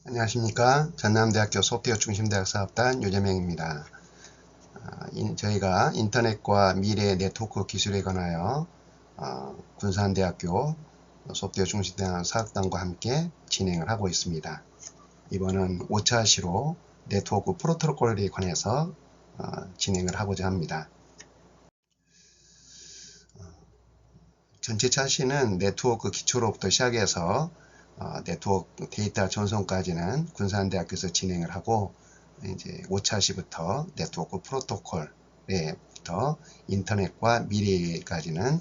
안녕하십니까. 전남대학교 소프트웨어 중심대학 사업단 유재명입니다. 저희가 인터넷과 미래 네트워크 기술에 관하여 군산대학교 소프트웨어 중심대학 사업단과 함께 진행을 하고 있습니다. 이번은 5차 시로 네트워크 프로토콜에 관해서 진행을 하고자 합니다. 전체 차시는 네트워크 기초로부터 시작해서 네트워크 데이터 전송까지는 군산대학교에서 진행을 하고, 이제 5차시부터 네트워크 프로토콜에부터 인터넷과 미래까지는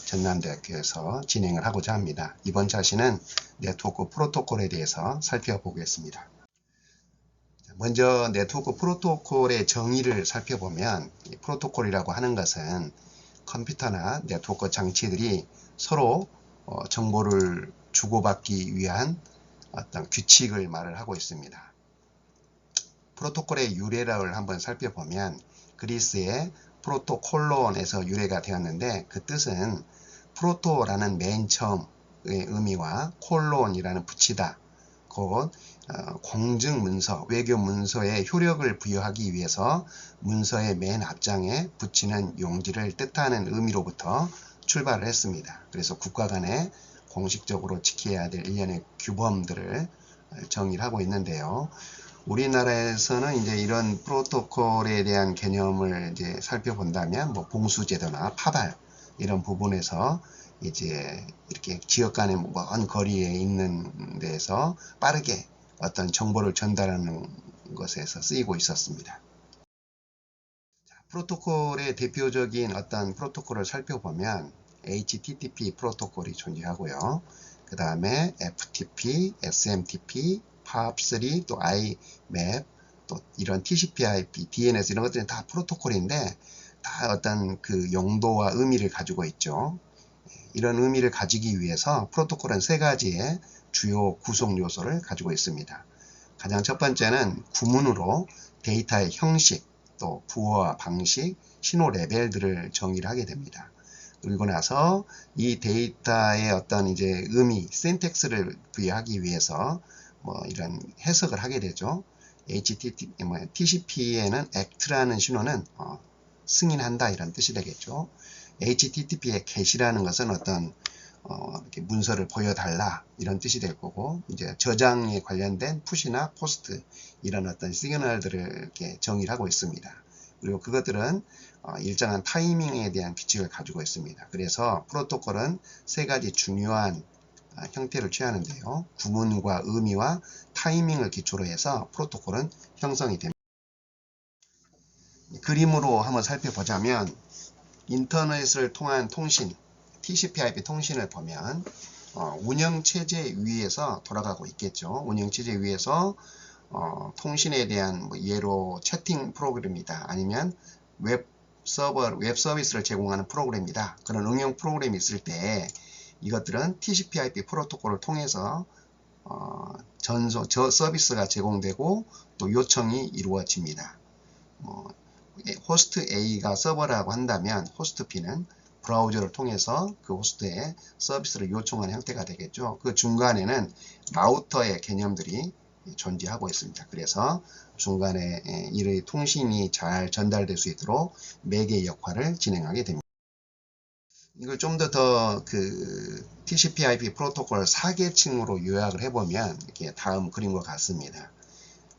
전남대학교에서 진행을 하고자 합니다. 이번 차시는 네트워크 프로토콜에 대해서 살펴보겠습니다. 먼저 네트워크 프로토콜의 정의를 살펴보면, 이 프로토콜이라고 하는 것은 컴퓨터나 네트워크 장치들이 서로 정보를 주고받기 위한 어떤 규칙을 말을 하고 있습니다. 프로토콜의 유래를 한번 살펴보면 그리스의 프로토콜론에서 유래가 되었는데, 그 뜻은 프로토라는 맨 처음의 의미와 콜론이라는 붙이다, 곧 공증 문서, 외교 문서에 효력을 부여하기 위해서 문서의 맨 앞장에 붙이는 용지를 뜻하는 의미로부터 출발을 했습니다. 그래서 국가 간에 공식적으로 지켜야 될 일련의 규범들을 정의를 하고 있는데요. 우리나라에서는 이제 이런 프로토콜에 대한 개념을 이제 살펴본다면, 뭐 봉수제도나 파발 이런 부분에서 이제 이렇게 지역 간의 먼 거리에 있는 데서 빠르게 어떤 정보를 전달하는 것에서 쓰이고 있었습니다. 프로토콜의 대표적인 어떤 프로토콜을 살펴보면 HTTP 프로토콜이 존재하고요. 그 다음에 FTP, SMTP, POP3, 또 IMAP, 또 이런 TCP/IP, DNS 이런 것들은 다 프로토콜인데, 다 어떤 그 용도와 의미를 가지고 있죠. 이런 의미를 가지기 위해서 프로토콜은 세 가지의 주요 구성 요소를 가지고 있습니다. 가장 첫 번째는 구문으로 데이터의 형식, 또 부호와 방식, 신호 레벨들을 정의를 하게 됩니다. 그리고 나서 이 데이터의 어떤 이제 의미, 신텍스를 부여하기 위해서 뭐 이런 해석을 하게 되죠. TCP에는 act라는 신호는 승인한다 이런 뜻이 되겠죠. HTTP의 get이라는 것은 어떤 이렇게 문서를 보여달라 이런 뜻이 될 거고, 이제 저장에 관련된 푸시나 포스트 이런 어떤 시그널들을 이렇게 정의를 하고 있습니다. 그리고 그것들은 일정한 타이밍에 대한 규칙을 가지고 있습니다. 그래서 프로토콜은 세 가지 중요한 형태를 취하는데요. 구문과 의미와 타이밍을 기초로 해서 프로토콜은 형성이 됩니다. 그림으로 한번 살펴보자면, 인터넷을 통한 통신, TCP/IP 통신을 보면 운영체제 위에서 돌아가고 있겠죠. 운영체제 위에서 통신에 대한 예로 채팅 프로그램이다, 아니면 웹 서비스를 제공하는 프로그램이다, 그런 응용 프로그램이 있을 때 이것들은 TCP/IP 프로토콜을 통해서 저 서비스가 제공되고 또 요청이 이루어집니다. 호스트 A가 서버라고 한다면 호스트 B는 브라우저를 통해서 그 호스트에 서비스를 요청하는 형태가 되겠죠. 그 중간에는 라우터의 개념들이 존재하고 있습니다. 그래서 중간에 이의 통신이 잘 전달될 수 있도록 매개 역할을 진행하게 됩니다. 이걸 좀 더 그 TCP/IP 프로토콜 4계층으로 요약을 해보면 이렇게 다음 그림과 같습니다.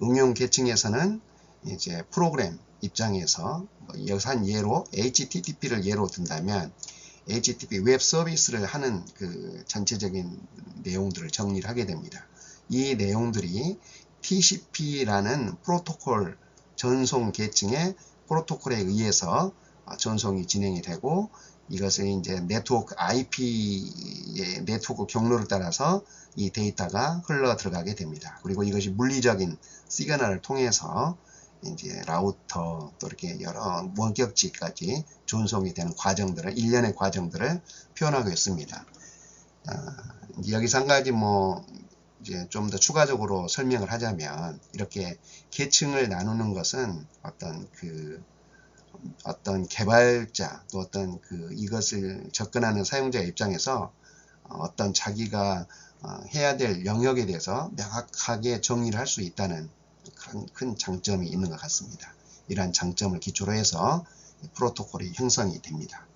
응용 계층에서는 이제 프로그램 입장에서 여기서 한 예로 HTTP를 예로 든다면, HTTP 웹 서비스를 하는 그 전체적인 내용들을 정리를 하게 됩니다. 이 내용들이 TCP라는 프로토콜 전송 계층의 프로토콜에 의해서 전송이 진행이 되고, 이것을 이제 네트워크 IP의 네트워크 경로를 따라서 이 데이터가 흘러 들어가게 됩니다. 그리고 이것이 물리적인 시그널을 통해서 이제 라우터 또 이렇게 여러 원격지까지 전송이 되는 과정들을, 일련의 과정들을 표현하고 있습니다. 여기서 한 가지 이제 좀 더 추가적으로 설명을 하자면, 이렇게 계층을 나누는 것은 어떤 개발자, 또 어떤 이것을 접근하는 사용자 입장에서 어떤 자기가 해야 될 영역에 대해서 명확하게 정의를 할 수 있다는 그런 큰 장점이 있는 것 같습니다. 이러한 장점을 기초로 해서 프로토콜이 형성이 됩니다.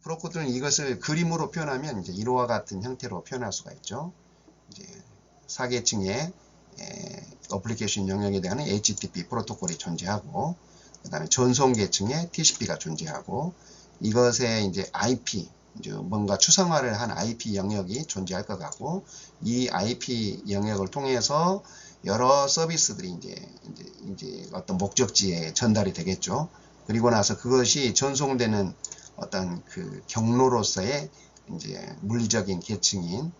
프로토콜은 이것을 그림으로 표현하면 이제 이와 같은 형태로 표현할 수가 있죠. 이제 4계층의 어플리케이션 영역에 대한 HTTP 프로토콜이 존재하고, 그 다음에 전송 계층에 TCP가 존재하고, 이것에 이제 IP, 이제 뭔가 추상화를 한 IP 영역이 존재할 것 같고, 이 IP 영역을 통해서 여러 서비스들이 이제 어떤 목적지에 전달이 되겠죠. 그리고 나서 그것이 전송되는 어떤 그 경로로서의 이제 물리적인 계층인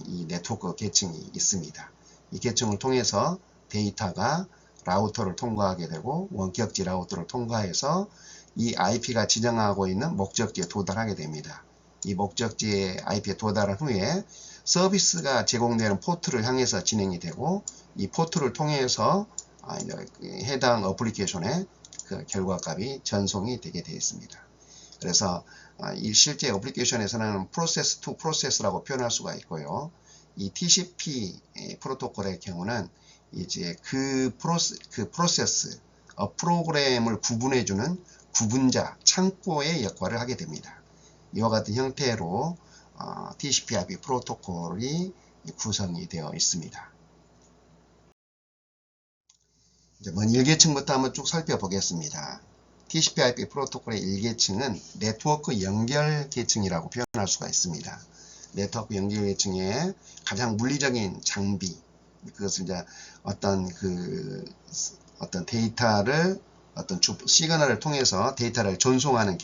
이 네트워크 계층이 있습니다. 이 계층을 통해서 데이터가 라우터를 통과하게 되고, 원격지 라우터를 통과해서 이 IP가 지정하고 있는 목적지에 도달하게 됩니다. 이 목적지에 IP에 도달한 후에 서비스가 제공되는 포트를 향해서 진행이 되고, 이 포트를 통해서 해당 어플리케이션의 그 결과값이 전송이 되게 되어 있습니다. 그래서 이 실제 어플리케이션에서는 프로세스 투 프로세스라고 표현할 수가 있고요. 이 TCP 프로토콜의 경우는 이제 그 프로세스, 프로그램을 구분해주는 구분자, 창고의 역할을 하게 됩니다. 이와 같은 형태로 TCP/IP 프로토콜이 구성이 되어 있습니다. 이제 먼 1계층부터 한번 쭉 살펴보겠습니다. TCP/IP 프로토콜의 1계층은 네트워크 연결 계층이라고 표현할 수가 있습니다. 네트워크 연결 계층의 가장 물리적인 장비, 그것은 이제 어떤 데이터를 시그널을 통해서 데이터를 전송하는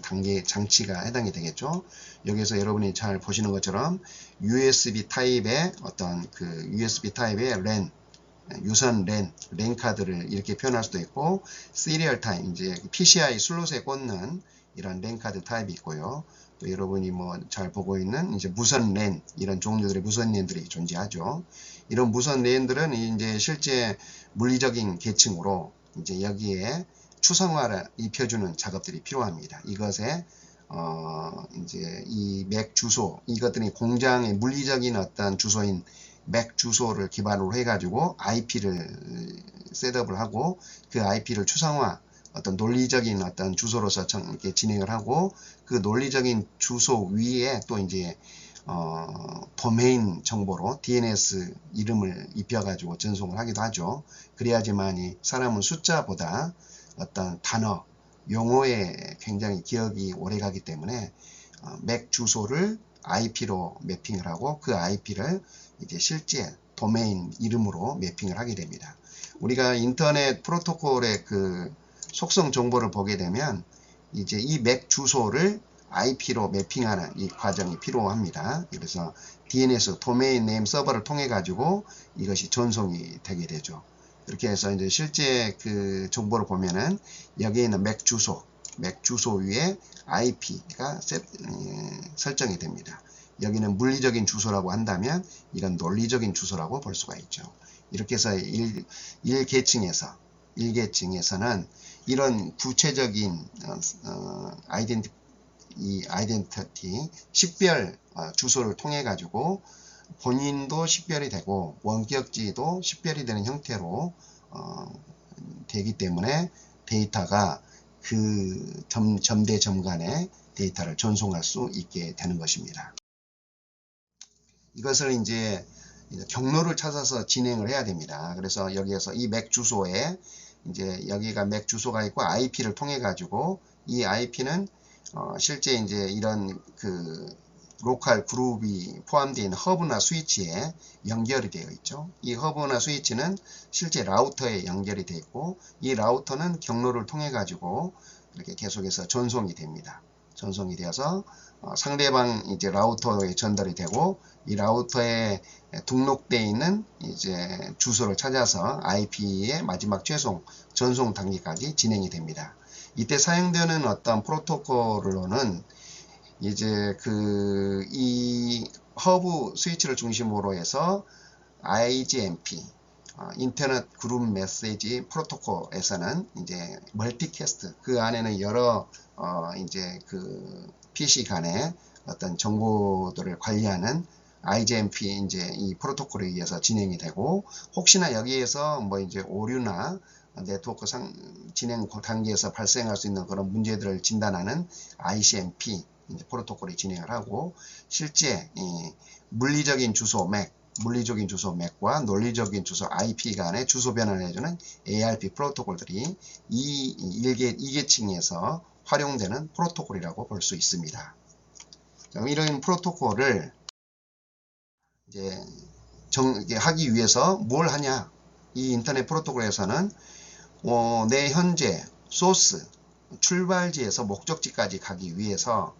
단계 장치가 해당이 되겠죠. 여기서 여러분이 잘 보시는 것처럼 USB 타입의 USB 타입의 랜, 유선 랜 카드를 이렇게 표현할 수도 있고, 시리얼 타입, 이제 PCI 슬롯에 꽂는 이런 랜 카드 타입이 있고요. 또 여러분이 잘 보고 있는 이제 무선 랜, 이런 종류들의 무선 랜들이 존재하죠. 이런 무선 랜들은 이제 실제 물리적인 계층으로 이제 여기에 추상화를 입혀주는 작업들이 필요합니다. 이것에 이제 이 맥 주소, 이것들이 공장의 물리적인 어떤 주소인 맥 주소를 기반으로 해가지고 IP를 셋업을 하고, 그 IP를 추상화, 어떤 논리적인 어떤 주소로서 이렇게 진행을 하고, 그 논리적인 주소 위에 또 이제 도메인 정보로 DNS 이름을 입혀가지고 전송을 하기도 하죠. 그래야지만이 사람은 숫자보다 어떤 단어, 용어에 굉장히 기억이 오래 가기 때문에 맥 주소를 IP로 매핑을 하고, 그 IP를 이제 실제 도메인 이름으로 매핑을 하게 됩니다. 우리가 인터넷 프로토콜의 그 속성 정보를 보게 되면 이제 이 맥 주소를 IP로 매핑하는 이 과정이 필요합니다. 그래서 DNS 도메인 네임 서버를 통해 가지고 이것이 전송이 되게 되죠. 이렇게 해서 이제 실제 그 정보를 보면은 여기에 있는 맥 주소 위에 IP가 설정이 됩니다. 여기는 물리적인 주소라고 한다면 이건 논리적인 주소라고 볼 수가 있죠. 이렇게 해서 1계층에서는 이런 구체적인 아이덴티티 식별 주소를 통해 가지고 본인도 식별이 되고 원격지도 식별이 되는 형태로 되기 때문에 데이터가 그 점대 간에 데이터를 전송할 수 있게 되는 것입니다. 이것을 이제 경로를 찾아서 진행을 해야 됩니다. 그래서 여기에서 이 맥 주소에 이제 여기가 맥 주소가 있고 IP를 통해 가지고 이 IP는 실제 이제 이런 그 로컬 그룹이 포함되어 있는 허브나 스위치에 연결이 되어 있죠. 이 허브나 스위치는 실제 라우터에 연결이 되어 있고, 이 라우터는 경로를 통해 가지고 이렇게 계속해서 전송이 됩니다. 전송이 되어서 상대방 이제 라우터에 전달이 되고, 이 라우터에 등록되어 있는 이제 주소를 찾아서 IP의 마지막 최종 전송 단계까지 진행이 됩니다. 이때 사용되는 어떤 프로토콜로는 이제 이 허브 스위치를 중심으로 해서 IGMP 인터넷 그룹 메시지 프로토콜에서는 이제 멀티캐스트, 그 안에는 여러 이제 그 PC 간의 어떤 정보들을 관리하는 IGMP 이제 이 프로토콜에 의해서 진행이 되고, 혹시나 여기에서 뭐 이제 오류나 네트워크 진행 단계에서 발생할 수 있는 그런 문제들을 진단하는 ICMP 이제 프로토콜이 진행을 하고, 실제 이 물리적인 주소 맥과 논리적인 주소 IP 간의 주소 변환을 해주는 ARP 프로토콜들이 이 2계층에서 활용되는 프로토콜이라고 볼 수 있습니다. 이런 프로토콜을 이제 하기 위해서 뭘 하냐? 이 인터넷 프로토콜에서는 내 현재 소스 출발지에서 목적지까지 가기 위해서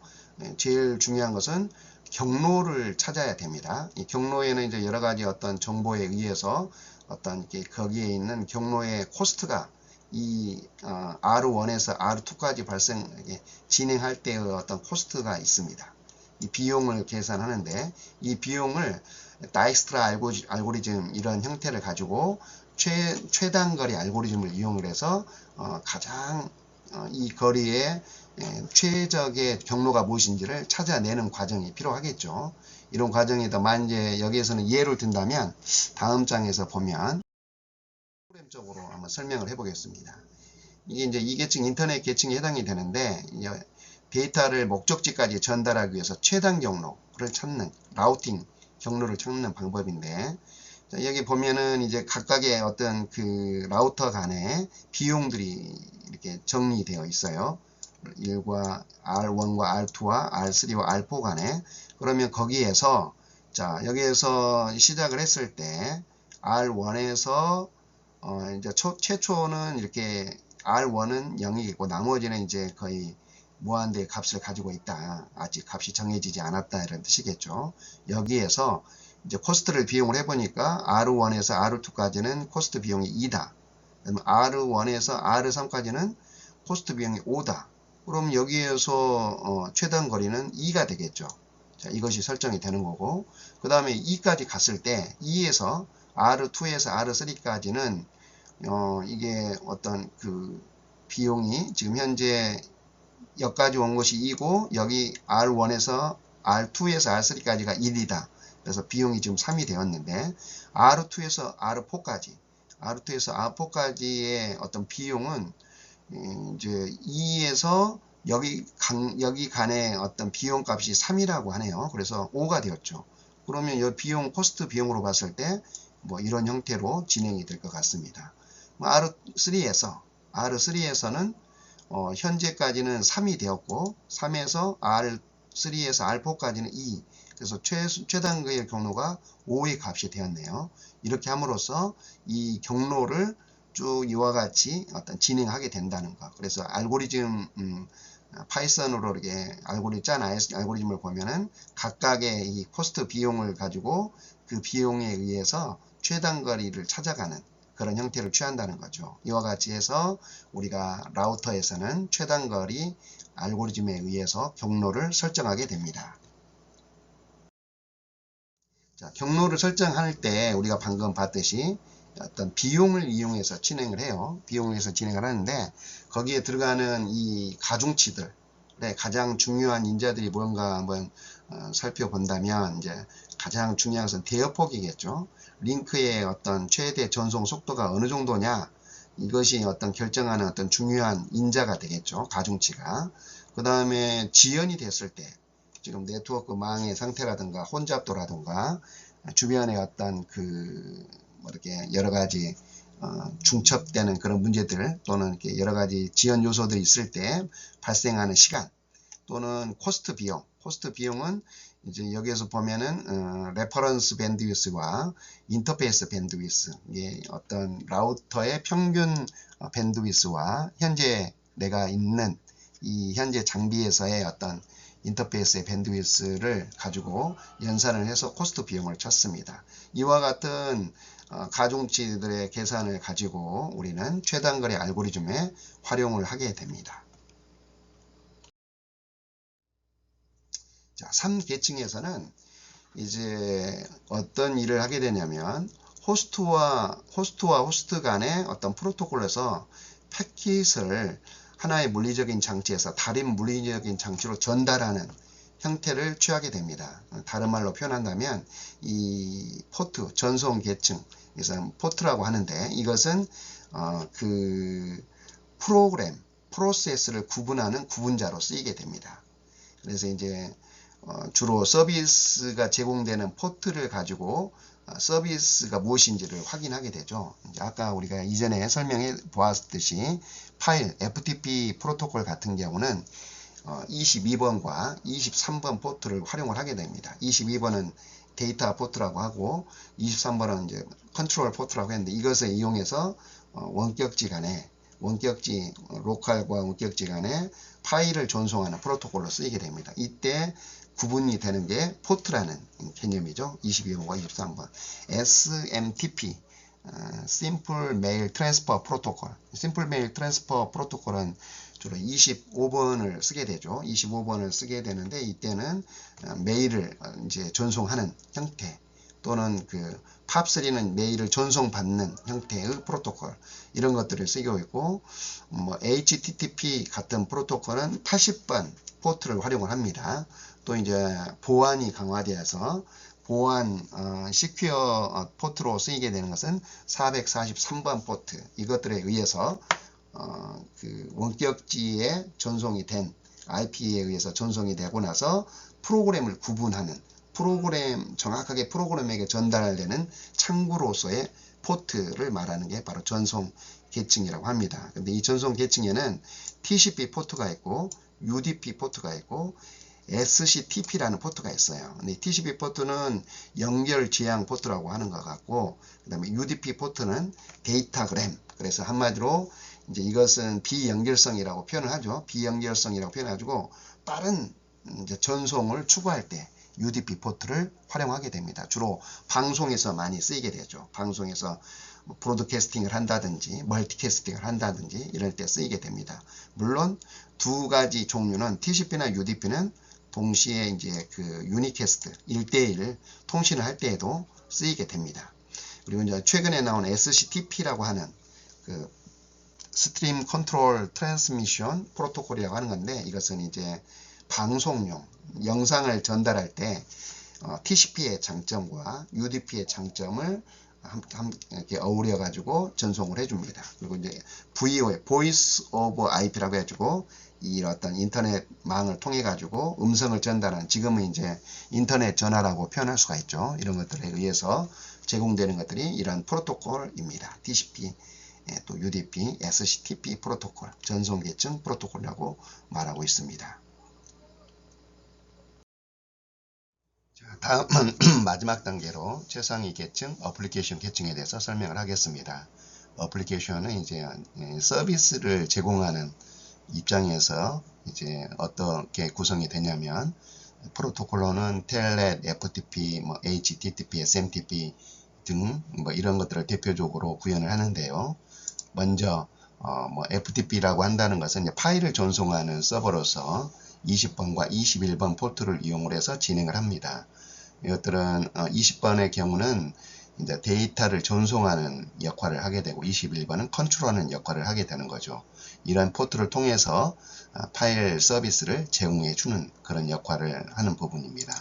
제일 중요한 것은 경로를 찾아야 됩니다. 이 경로에는 이제 여러 가지 어떤 정보에 의해서 어떤 거기에 있는 경로의 코스트가 이 R1에서 R2까지 진행할 때의 어떤 코스트가 있습니다. 이 비용을 계산하는데, 이 비용을 다익스트라 알고리즘 이런 형태를 가지고 최단거리 알고리즘을 이용을 해서 가장 이 거리의 최적의 경로가 무엇인지를 찾아내는 과정이 필요하겠죠. 이런 과정에다 만약에 여기에서는 예를 든다면 다음 장에서 보면 프로그램적으로 한번 설명을 해보겠습니다. 이게 이제 2계층 인터넷 계층에 해당이 되는데, 데이터를 목적지까지 전달하기 위해서 최단 경로를 찾는 라우팅 경로를 찾는 방법인데, 여기 보면은 이제 각각의 어떤 그 라우터 간의 비용들이 이렇게 정리되어 있어요. R1과 R2와 R3와 R4 간에. 그러면 거기에서 여기에서 시작을 했을 때 R1에서 이제 최초는 이렇게 R1은 0이고 나머지는 이제 거의 무한대의 값을 가지고 있다. 아직 값이 정해지지 않았다. 이런 뜻이겠죠. 여기에서 이제 코스트를 비용을 해보니까 R1에서 R2까지는 코스트 비용이 2다. R1에서 R3까지는 코스트 비용이 5다. 그럼 여기에서 최단 거리는 2가 되겠죠. 자, 이것이 설정이 되는 거고, 그 다음에 2까지 갔을 때 2에서 R2에서 R3까지는 이게 어떤 그 비용이 지금 현재 여기까지 온 것이 2고, 여기 R1에서 R2에서 R3까지가 1이다. 그래서 비용이 지금 3이 되었는데, R2에서 R4까지의 어떤 비용은 이제 2에서 여기 간의 어떤 비용 값이 3이라고 하네요. 그래서 5가 되었죠. 그러면 이 비용, 코스트 비용으로 봤을 때 뭐 이런 형태로 진행이 될 것 같습니다. R3에서는 현재까지는 3이 되었고, 3에서 R3에서 R4까지는 2. 그래서 최단거리의 경로가 5의 값이 되었네요. 이렇게 함으로써 이 경로를 쭉 이와 같이 진행하게 된다는 것. 그래서 알고리즘, 파이썬으로 이렇게 짠 알고리즘을 보면은 각각의 이 코스트 비용을 가지고 그 비용에 의해서 최단거리를 찾아가는 그런 형태를 취한다는 거죠. 이와 같이 해서 우리가 라우터에서는 최단거리 알고리즘에 의해서 경로를 설정하게 됩니다. 자, 경로를 설정할 때 우리가 방금 봤듯이 어떤 비용을 이용해서 진행을 해요. 비용을 해서 진행을 하는데, 거기에 들어가는 이 가중치들, 가장 중요한 인자들이 뭔가 한번 살펴본다면, 이제 가장 중요한 것은 대역폭이겠죠. 링크의 어떤 최대 전송 속도가 어느 정도냐, 이것이 어떤 결정하는 어떤 중요한 인자가 되겠죠. 가중치가. 그 다음에 지연이 됐을 때, 지금 네트워크망의 상태라든가 혼잡도라든가 주변의 어떤 이렇게 여러 가지 중첩되는 그런 문제들, 또는 이렇게 여러 가지 지연 요소들이 있을 때 발생하는 시간, 또는 코스트 비용은 이제 여기에서 보면은 레퍼런스 밴드위스와 인터페이스 밴드위스, 이게 어떤 라우터의 평균 밴드위스와 현재 내가 있는 이 현재 장비에서의 어떤 인터페이스의 밴드위스를 가지고 연산을 해서 코스트 비용을 찾습니다. 이와 같은 가중치들의 계산을 가지고 우리는 최단거리 알고리즘에 활용을 하게 됩니다. 자, 3계층에서는 이제 어떤 일을 하게 되냐면, 호스트와 호스트 간의 어떤 프로토콜에서 패킷을 하나의 물리적인 장치에서 다른 물리적인 장치로 전달하는 형태를 취하게 됩니다. 다른 말로 표현한다면 이 포트, 전송 계층, 그래서 포트라고 하는데 이것은 그 프로그램, 프로세스를 구분하는 구분자로 쓰이게 됩니다. 그래서 이제 주로 서비스가 제공되는 포트를 가지고 서비스가 무엇인지를 확인하게 되죠. 이제 아까 우리가 이전에 설명해 보았듯이 파일, FTP 프로토콜 같은 경우는 22번과 23번 포트를 활용을 하게 됩니다. 22번은 데이터 포트라고 하고 23번은 이제 컨트롤 포트라고 했는데 이것을 이용해서 원격지 간에 로컬과 원격지 간에 파일을 전송하는 프로토콜로 쓰이게 됩니다. 이때 구분이 되는 게 포트라는 개념이죠. 22번과 23번. SMTP, Simple Mail Transfer Protocol. Simple Mail Transfer Protocol은 주로 25번을 쓰게 되죠. 25번을 쓰게 되는데 이때는 메일을 이제 전송하는 형태 또는 그 팝3는 메일을 전송받는 형태의 프로토콜 이런 것들을 쓰고 있고 뭐 HTTP 같은 프로토콜은 80번 포트를 활용을 합니다. 또 이제 보안이 강화되어서 보안 시큐어 포트로 쓰이게 되는 것은 443번 포트 이것들에 의해서 그 원격지에 전송이 된 IP에 의해서 전송이 되고 나서 프로그램을 구분하는 정확하게 프로그램에게 전달되는 창구로서의 포트를 말하는 게 바로 전송 계층이라고 합니다. 근데 이 전송 계층에는 TCP 포트가 있고 UDP 포트가 있고 SCTP라는 포트가 있어요. 근데 TCP 포트는 연결 지향 포트라고 하는 것 같고, 그 다음에 UDP 포트는 데이터그램. 그래서 한마디로 이제 이것은 비연결성이라고 표현을 하죠. 비연결성이라고 표현해가지고 빠른 이제 전송을 추구할 때 UDP 포트를 활용하게 됩니다. 주로 방송에서 많이 쓰이게 되죠. 방송에서 브로드캐스팅을 한다든지 멀티캐스팅을 한다든지 이럴 때 쓰이게 됩니다. 물론 두 가지 종류는 TCP나 UDP는 동시에 이제 그 유니캐스트 1대1 통신을 할 때에도 쓰이게 됩니다. 그리고 이제 최근에 나온 SCTP라고 하는 그 스트림 컨트롤 트랜스미션 프로토콜이라고 하는 건데 이것은 이제 방송용 영상을 전달할 때 TCP의 장점과 UDP의 장점을 이렇게 어우려 가지고 전송을 해줍니다. 그리고 이제 VoIP, Voice over IP라고 해가지고 이 어떤 인터넷망을 통해 가지고 음성을 전달하는 지금은 이제 인터넷 전화라고 표현할 수가 있죠. 이런 것들에 의해서 제공되는 것들이 이런 프로토콜입니다. TCP, 또 UDP, SCTP 프로토콜, 전송계층 프로토콜이라고 말하고 있습니다. 다음은 마지막 단계로 최상위 계층, 어플리케이션 계층에 대해서 설명을 하겠습니다. 어플리케이션은 이제 서비스를 제공하는 입장에서 이제 어떻게 구성이 되냐면 프로토콜로는 텔넷, FTP, 뭐 HTTP, SMTP 등 뭐 이런 것들을 대표적으로 구현을 하는데요. 먼저 뭐 FTP라고 한다는 것은 이제 파일을 전송하는 서버로서 20번과 21번 포트를 이용을 해서 진행을 합니다. 이것들은 20번의 경우는 이제 데이터를 전송하는 역할을 하게 되고 21번은 컨트롤하는 역할을 하게 되는 거죠. 이런 포트를 통해서 파일 서비스를 제공해 주는 그런 역할을 하는 부분입니다.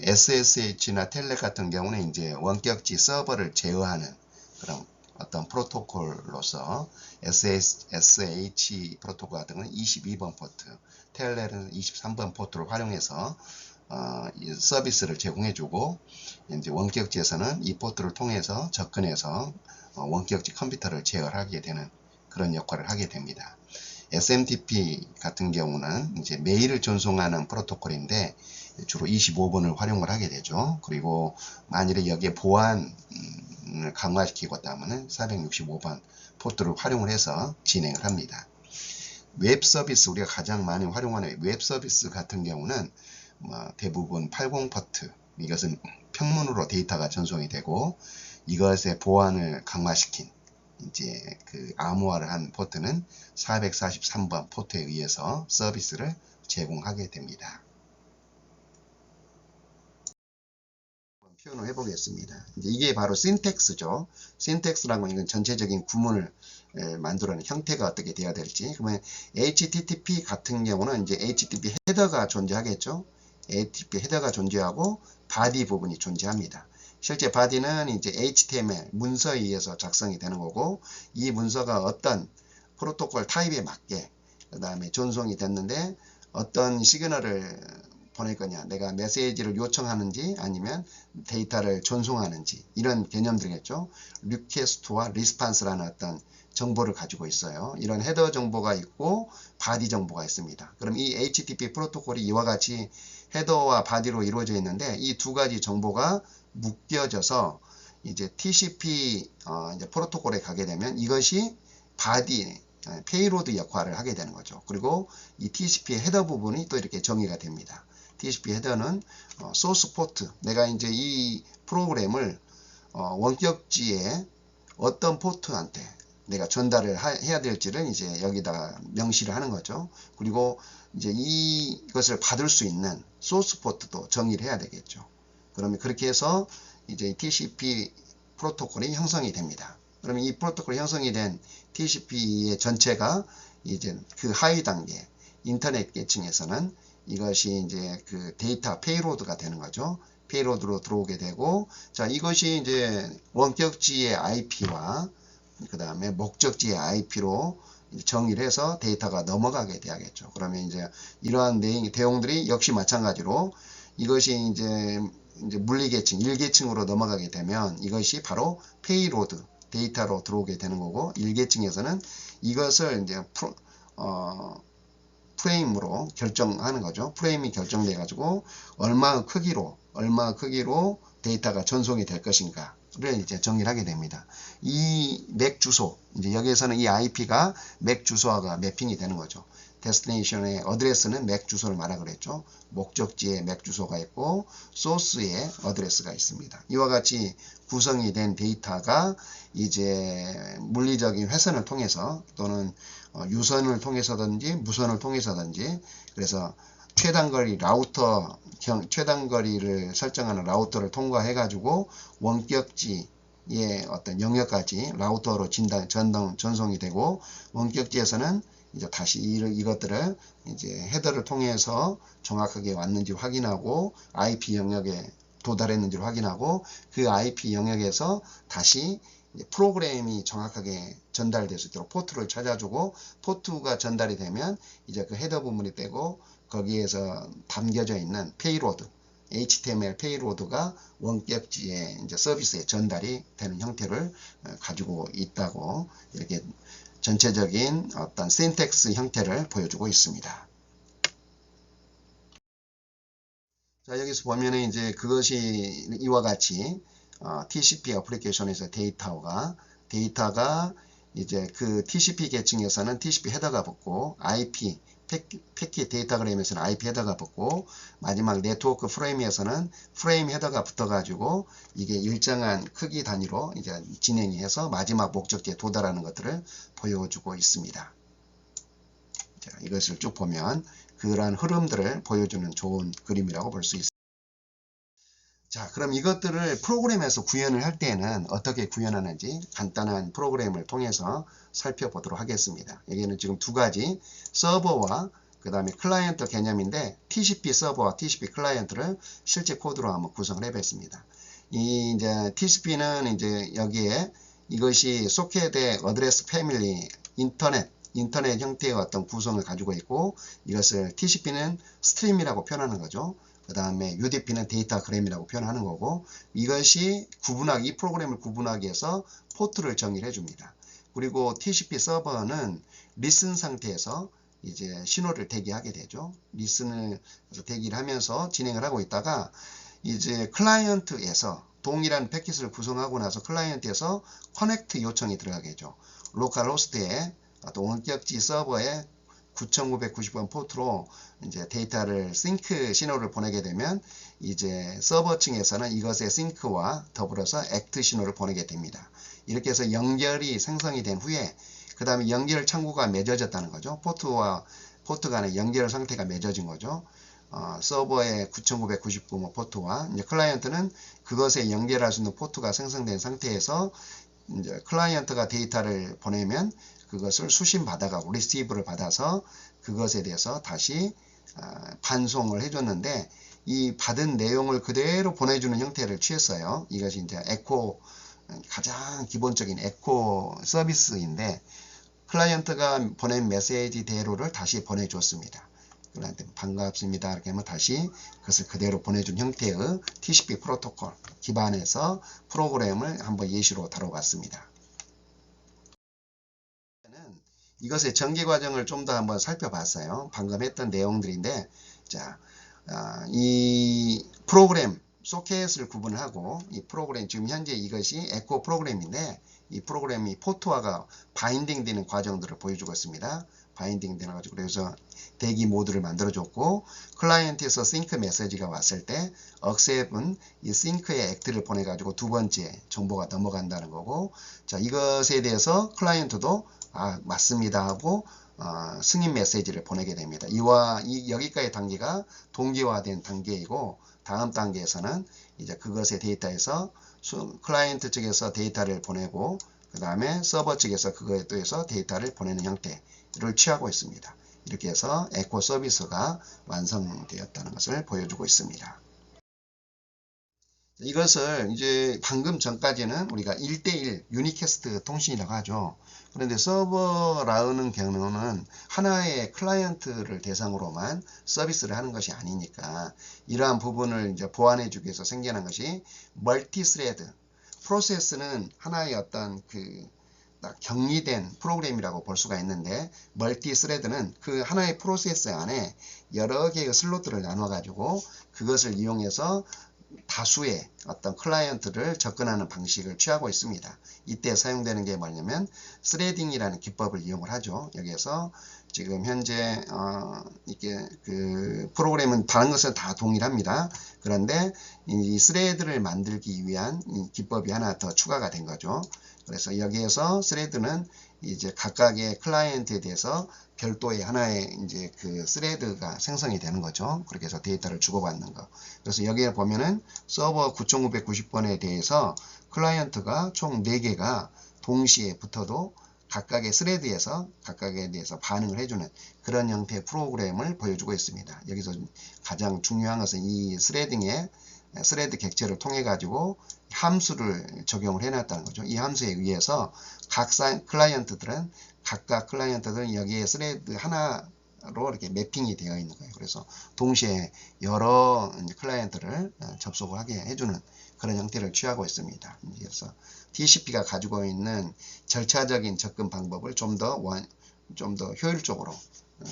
SSH나 텔넷 같은 경우는 이제 원격지 서버를 제어하는 그런 어떤 프로토콜로서 SH 프로토콜 같은 경우는 22번 포트, 텔넷은 23번 포트를 활용해서 이 서비스를 제공해주고 이제 원격지에서는 이 포트를 통해서 접근해서 원격지 컴퓨터를 제어하게 되는 그런 역할을 하게 됩니다. SMTP 같은 경우는 이제 메일을 전송하는 프로토콜인데 주로 25번을 활용을 하게 되죠. 그리고 만일에 여기에 보안을 강화시키고 하면 465번 포트를 활용을 해서 진행을 합니다. 웹 서비스, 우리가 가장 많이 활용하는 웹 서비스 같은 경우는 대부분 80 포트, 이것은 평문으로 데이터가 전송이 되고 이것의 보안을 강화시킨 이제 그 암호화를 한 포트는 443번 포트에 의해서 서비스를 제공하게 됩니다. 표현을 해보겠습니다. 이게 바로 신텍스죠. 신텍스라는 건 이건 전체적인 구문을 만들어내는 형태가 어떻게 되어야 될지. 그러면 HTTP 같은 경우는 이제 HTTP 헤더가 존재하겠죠. HTTP 헤더가 존재하고 바디 부분이 존재합니다. 실제 바디는 이제 HTML 문서에 의해서 작성이 되는 거고, 이 문서가 어떤 프로토콜 타입에 맞게 그 다음에 전송이 됐는데 어떤 시그널을 보낼 거냐, 내가 메시지를 요청하는지 아니면 데이터를 전송하는지, 이런 개념들이겠죠. 리퀘스트와 리스판스라는 어떤 정보를 가지고 있어요. 이런 헤더 정보가 있고 바디 정보가 있습니다. 그럼 이 HTTP 프로토콜이 이와 같이 헤더와 바디로 이루어져 있는데, 이 두 가지 정보가 묶여져서 이제 TCP 이제 프로토콜에 가게 되면 이것이 바디 페이로드 역할을 하게 되는 거죠. 그리고 이 TCP 헤더 부분이 또 이렇게 정의가 됩니다. TCP 헤더는 소스 포트, 내가 이제 이 프로그램을 원격지에 어떤 포트한테 내가 전달을 해야 될지를 이제 여기다 명시를 하는 거죠. 그리고 이제 이것을 받을 수 있는 소스 포트도 정의를 해야 되겠죠. 그러면 그렇게 해서 이제 TCP 프로토콜이 형성이 됩니다. 그러면 이 프로토콜이 형성이 된 TCP의 전체가 이제 그 하위 단계 인터넷 계층에서는 이것이 이제 그 데이터 페이로드가 되는 거죠. 페이로드로 들어오게 되고, 자, 이것이 이제 원격지의 IP와 그 다음에 목적지의 IP로 정의를 해서 데이터가 넘어가게 돼야겠죠. 그러면 이제 이러한 내용들이 역시 마찬가지로 이것이 이제 물리계층, 1계층으로 넘어가게 되면 이것이 바로 페이로드, 데이터로 들어오게 되는 거고, 1계층에서는 이것을 이제 프레임으로 결정하는 거죠. 프레임이 결정돼 가지고 얼마 크기로 데이터가 전송이 될 것인가를 이제 정의를 하게 됩니다. 이 맥 주소, 이제 여기에서는 이 IP가 맥 주소와 매핑이 되는 거죠. 데스티네이션의 어드레스는 맥 주소를 말하고 그랬죠. 목적지에 맥 주소가 있고 소스에 어드레스가 있습니다. 이와 같이 구성이 된 데이터가 이제 물리적인 회선을 통해서 또는 유선을 통해서든지 무선을 통해서든지, 그래서 최단거리 라우터, 최단거리를 설정하는 라우터를 통과해 가지고 원격지의 어떤 영역까지 라우터로 전송이 되고, 원격지에서는 이제 다시 이것들을 이제 헤더를 통해서 정확하게 왔는지 확인하고 IP 영역에 도달했는지를 확인하고, 그 IP 영역에서 다시 프로그램이 정확하게 전달될 수 있도록 포트를 찾아주고, 포트가 전달이 되면 이제 그 헤더 부분이 빼고 거기에서 담겨져 있는 페이로드, HTML 페이로드가 원격지에 이제 서비스에 전달이 되는 형태를 가지고 있다고, 이렇게 전체적인 어떤 신텍스 형태를 보여주고 있습니다. 자, 여기서 보면은 이제 그것이 이와 같이 TCP 어플리케이션에서 데이터가 이제 그 TCP 계층에서는 TCP 헤더가 붙고, IP 패킷 데이터그램에서는 IP 헤더가 붙고, 마지막 네트워크 프레임에서는 프레임 헤더가 붙어가지고 이게 일정한 크기 단위로 이제 진행이 해서 마지막 목적지에 도달하는 것들을 보여주고 있습니다. 자, 이것을 쭉 보면 그러한 흐름들을 보여주는 좋은 그림이라고 볼 수 있습니다. 자, 그럼 이것들을 프로그램에서 구현을 할 때는 어떻게 구현하는지 간단한 프로그램을 통해서 살펴보도록 하겠습니다. 여기는 지금 두 가지 서버와 그 다음에 클라이언트 개념인데, TCP 서버와 TCP 클라이언트를 실제 코드로 한번 구성을 해봤습니다. 이 이제 TCP는 이제 여기에 이것이 소켓의 어드레스 패밀리 인터넷 형태의 어떤 구성을 가지고 있고, 이것을 TCP는 스트림이라고 표현하는 거죠. 그 다음에 UDP는 데이터그램이라고 표현하는 거고, 이것이 이 프로그램을 구분하기 위해서 포트를 정의를 해줍니다. 그리고 TCP 서버는 리슨 상태에서 이제 신호를 대기하게 되죠. 리슨을 대기를 하면서 진행을 하고 있다가 이제 클라이언트에서 동일한 패킷을 구성하고 나서 클라이언트에서 커넥트 요청이 들어가겠죠. 로컬 호스트에 또 원격지 서버에 9990번 포트로 이제 데이터를 싱크 신호를 보내게 되면 이제 서버 층에서는 이것의 싱크와 더불어서 액트 신호를 보내게 됩니다. 이렇게 해서 연결이 생성이 된 후에 그 다음에 연결 창구가 맺어졌다는 거죠. 포트와 포트 간의 연결 상태가 맺어진 거죠. 서버의 9999 포트와 이제 클라이언트는 그것에 연결할 수 있는 포트가 생성된 상태에서 이제 클라이언트가 데이터를 보내면 그것을 수신 받아가고 리시브를 받아서 그것에 대해서 다시 반송을 해줬는데, 이 받은 내용을 그대로 보내주는 형태를 취했어요. 이것이 이제 에코, 가장 기본적인 에코 서비스인데, 클라이언트가 보낸 메시지대로를 다시 보내줬습니다. 클라이언트 반갑습니다 이렇게 하면 다시 그것을 그대로 보내준 형태의 TCP 프로토콜 기반에서 프로그램을 한번 예시로 다뤄봤습니다. 이것의 전개 과정을 좀 더 한번 살펴봤어요. 방금 했던 내용들인데, 자, 이 프로그램 소켓을 구분하고, 이 프로그램 지금 현재 이것이 에코 프로그램인데, 이 프로그램이 포트화가 바인딩 되는 과정들을 보여주고 있습니다. 바인딩 되는 가지고 그래서 대기 모드를 만들어줬고, 클라이언트에서 싱크 메시지가 왔을 때 accept은 이 싱크의 액트를 보내가지고 두 번째 정보가 넘어간다는 거고, 자, 이것에 대해서 클라이언트도 맞습니다 하고 승인 메시지를 보내게 됩니다. 여기까지 단계가 동기화된 단계이고, 다음 단계에서는 이제 그것의 데이터에서 클라이언트 측에서 데이터를 보내고, 그 다음에 서버 측에서 그거에 대해서 데이터를 보내는 형태를 취하고 있습니다. 이렇게 해서 에코 서비스가 완성되었다는 것을 보여주고 있습니다. 이것을 이제 방금 전까지는 우리가 1대1 유니캐스트 통신이라고 하죠. 그런데 서버라는 경우는 하나의 클라이언트를 대상으로만 서비스를 하는 것이 아니니까, 이러한 부분을 이제 보완해 주기 위해서 생겨난 것이 멀티 스레드. 프로세스는 하나의 어떤 격리된 프로그램이라고 볼 수가 있는데, 멀티 스레드는 그 하나의 프로세스 안에 여러 개의 슬롯들을 나눠 가지고 그것을 이용해서 다수의 어떤 클라이언트를 접근하는 방식을 취하고 있습니다. 이때 사용되는 게 뭐냐면 스레딩이라는 기법을 이용을 하죠. 여기에서 지금 현재 이게 프로그램은 다른 것은 다 동일합니다. 그런데 이 스레드를 만들기 위한 이 기법이 하나 더 추가가 된 거죠. 그래서 여기에서 스레드는 이제 각각의 클라이언트에 대해서 별도의 하나의 이제 스레드가 생성이 되는 거죠. 그렇게 해서 데이터를 주고받는 거. 그래서 여기에 보면은 서버 9990번에 대해서 클라이언트가 총 4개가 동시에 붙어도 각각의 스레드에서 각각에 대해서 반응을 해주는 그런 형태의 프로그램을 보여주고 있습니다. 여기서 가장 중요한 것은 이 스레드 객체를 통해 가지고 함수를 적용을 해놨다는 거죠. 이 함수에 의해서 각각 클라이언트들은 여기에 스레드 하나로 이렇게 매핑이 되어 있는 거예요. 그래서 동시에 여러 클라이언트를 접속을 하게 해주는 그런 형태를 취하고 있습니다. 그래서 TCP가 가지고 있는 절차적인 접근 방법을 좀 더 효율적으로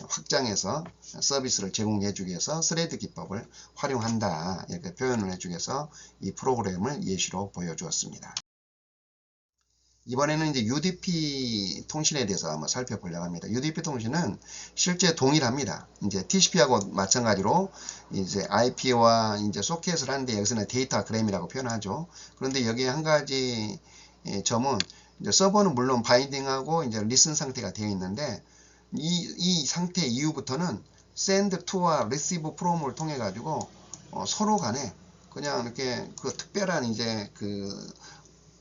확장해서 서비스를 제공해 주기 위해서 스레드 기법을 활용한다, 이렇게 표현을 해주기 위해서 이 프로그램을 예시로 보여주었습니다. 이번에는 이제 UDP 통신에 대해서 한번 살펴보려고 합니다. UDP 통신은 실제 동일합니다. 이제 TCP하고 마찬가지로 이제 IP와 이제 소켓을 하는데, 여기서는 데이터그램이라고 표현하죠. 그런데 여기에 한 가지 점은 이제 서버는 물론 바인딩하고 이제 리슨 상태가 되어 있는데, 이 상태 이후부터는 send to와 receive from을 통해 가지고 서로 간에 그냥 이렇게 특별한 이제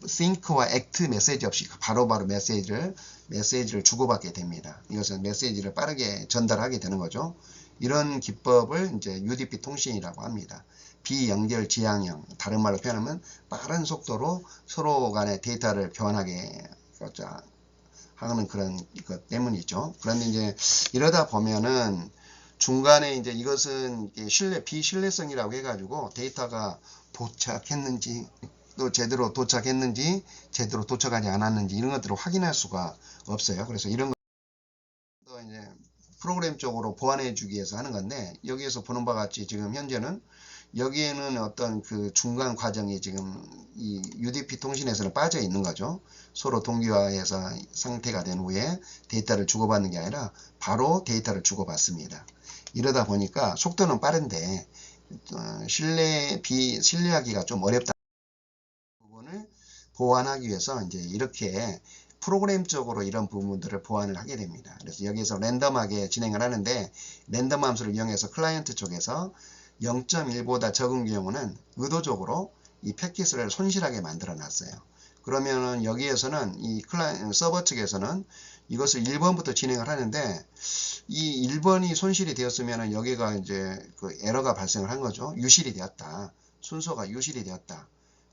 sync와 act 메시지 없이 바로바로 메시지를 주고받게 됩니다. 이것은 메시지를 빠르게 전달하게 되는 거죠. 이런 기법을 이제 UDP 통신이라고 합니다. 비연결 지향형, 다른 말로 표현하면 빠른 속도로 서로 간의 데이터를 교환하게 하는 그런 것 때문이죠. 그런데 이제 이러다 보면은 중간에 이제 이것은 비신뢰성이라고 해가지고 데이터가 도착했는지, 또 제대로 도착했는지, 제대로 도착하지 않았는지 이런 것들을 확인할 수가 없어요. 그래서 이런 거 이제 프로그램 쪽으로 보완해 주기 위해서 하는 건데, 여기에서 보는 바와 같이 지금 현재는 여기에는 어떤 중간 과정이 지금 이 UDP 통신에서는 빠져 있는 거죠. 서로 동기화해서 상태가 된 후에 데이터를 주고받는 게 아니라 바로 데이터를 주고받습니다. 이러다 보니까 속도는 빠른데 신뢰하기가 좀 어렵다. 부분을 보완하기 위해서 이제 이렇게 프로그램적으로 이런 부분들을 보완을 하게 됩니다. 그래서 여기서 랜덤하게 진행을 하는데, 랜덤 함수를 이용해서 클라이언트 쪽에서 0.1보다 적은 경우는 의도적으로 이 패킷을 손실하게 만들어 놨어요. 그러면은 여기에서는 이 서버 측에서는 이것을 1번부터 진행을 하는데 이 1번이 손실이 되었으면 여기가 이제 그 에러가 발생을 한 거죠. 유실이 되었다. 순서가 유실이 되었다.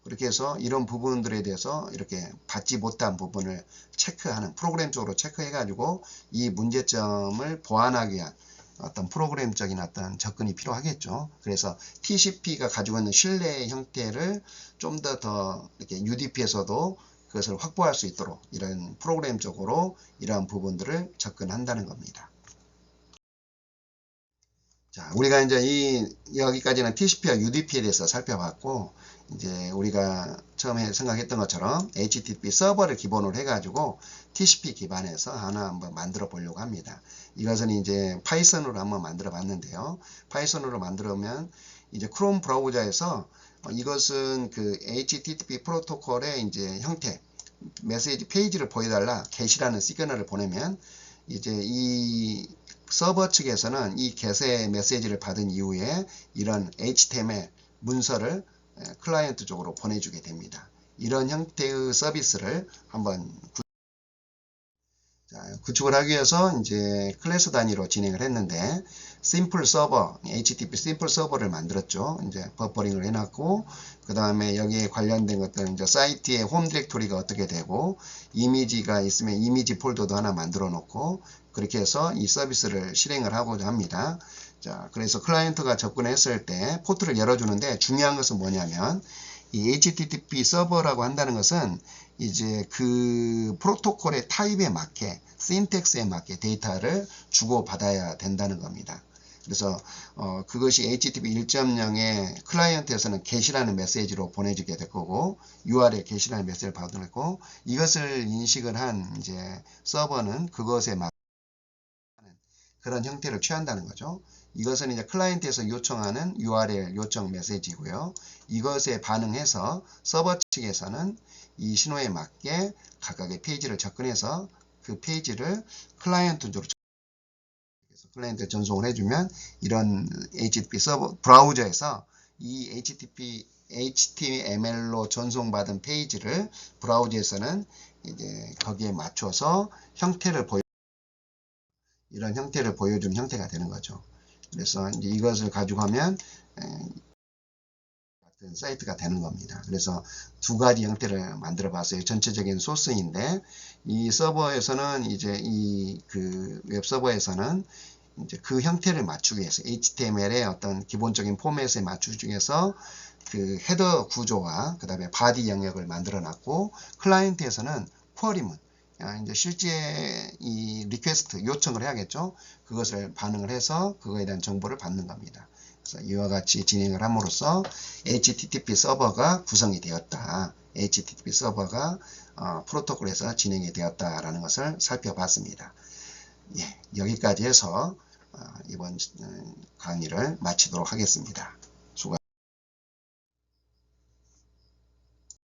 그렇게 해서 이런 부분들에 대해서 이렇게 받지 못한 부분을 체크하는 프로그램적으로 체크해 가지고 이 문제점을 보완하기 위한 어떤 프로그램적인 어떤 접근이 필요하겠죠. 그래서 TCP가 가지고 있는 신뢰의 형태를 좀 더 이렇게 UDP에서도 그것을 확보할 수 있도록 이런 프로그램적으로 이러한 부분들을 접근한다는 겁니다. 자, 우리가 이제 여기까지는 TCP와 UDP에 대해서 살펴봤고, 이제 우리가 처음에 생각했던 것처럼 HTTP 서버를 기본으로 해가지고 TCP 기반에서 하나 한번 만들어 보려고 합니다. 이것은 이제 파이썬으로 한번 만들어 봤는데요. 파이썬으로 만들면 이제 크롬 브라우저에서 이것은 그 HTTP 프로토콜의 이제 형태, 메시지 페이지를 보여달라 게시라는 시그널을 보내면 이제 이 서버 측에서는 이 게세 메시지를 받은 이후에 이런 HTML 문서를 클라이언트 쪽으로 보내주게 됩니다. 이런 형태의 서비스를 한번 구축을 하기 위해서 이제 클래스 단위로 진행을 했는데 심플 서버, HTTP 심플 서버를 만들었죠. 이제 버퍼링을 해놨고 그 다음에 여기에 관련된 것들은 이제 사이트의 홈 디렉토리가 어떻게 되고 이미지가 있으면 이미지 폴더도 하나 만들어 놓고 그렇게 해서 이 서비스를 실행을 하고자 합니다. 자, 그래서 클라이언트가 접근했을 때 포트를 열어주는데 중요한 것은 뭐냐면 이 HTTP 서버라고 한다는 것은 이제 그 프로토콜의 타입에 맞게 신텍스에 맞게 데이터를 주고받아야 된다는 겁니다. 그래서 그것이 HTTP 1.0의 클라이언트에서는 게시라는 메시지로 보내주게 될 거고 URL 게시라는 메시지를 받고 이것을 인식을 한 이제 서버는 그것에 맞는 그런 형태를 취한다는 거죠. 이것은 이제 클라이언트에서 요청하는 URL 요청 메시지고요. 이것에 반응해서 서버 측에서는 이 신호에 맞게 각각의 페이지를 접근해서 그 페이지를 클라이언트 쪽으로 클라이언트에 전송을 해주면 이런 HTTP 서버 브라우저에서 이 HTML로 전송받은 페이지를 브라우저에서는 이제 거기에 맞춰서 이런 형태를 보여주는 형태가 되는 거죠. 그래서 이제 이것을 가지고 하면 같은 사이트가 되는 겁니다. 그래서 두 가지 형태를 만들어 봤어요. 전체적인 소스인데 이 서버에서는 이제 이 그 웹서버에서는 이제 그 형태를 맞추기 위해서 HTML의 어떤 기본적인 포맷에 맞추기 위해서 그 헤더 구조와 그 다음에 바디 영역을 만들어 놨고 클라이언트에서는 쿼리문 이제 실제 이 리퀘스트 요청을 해야겠죠. 그것을 반응을 해서 그거에 대한 정보를 받는 겁니다. 그래서 이와 같이 진행을 함으로써 HTTP 서버가 구성이 되었다. HTTP 서버가 프로토콜에서 진행이 되었다라는 것을 살펴봤습니다. 예, 여기까지 해서 이번 강의를 마치도록 하겠습니다.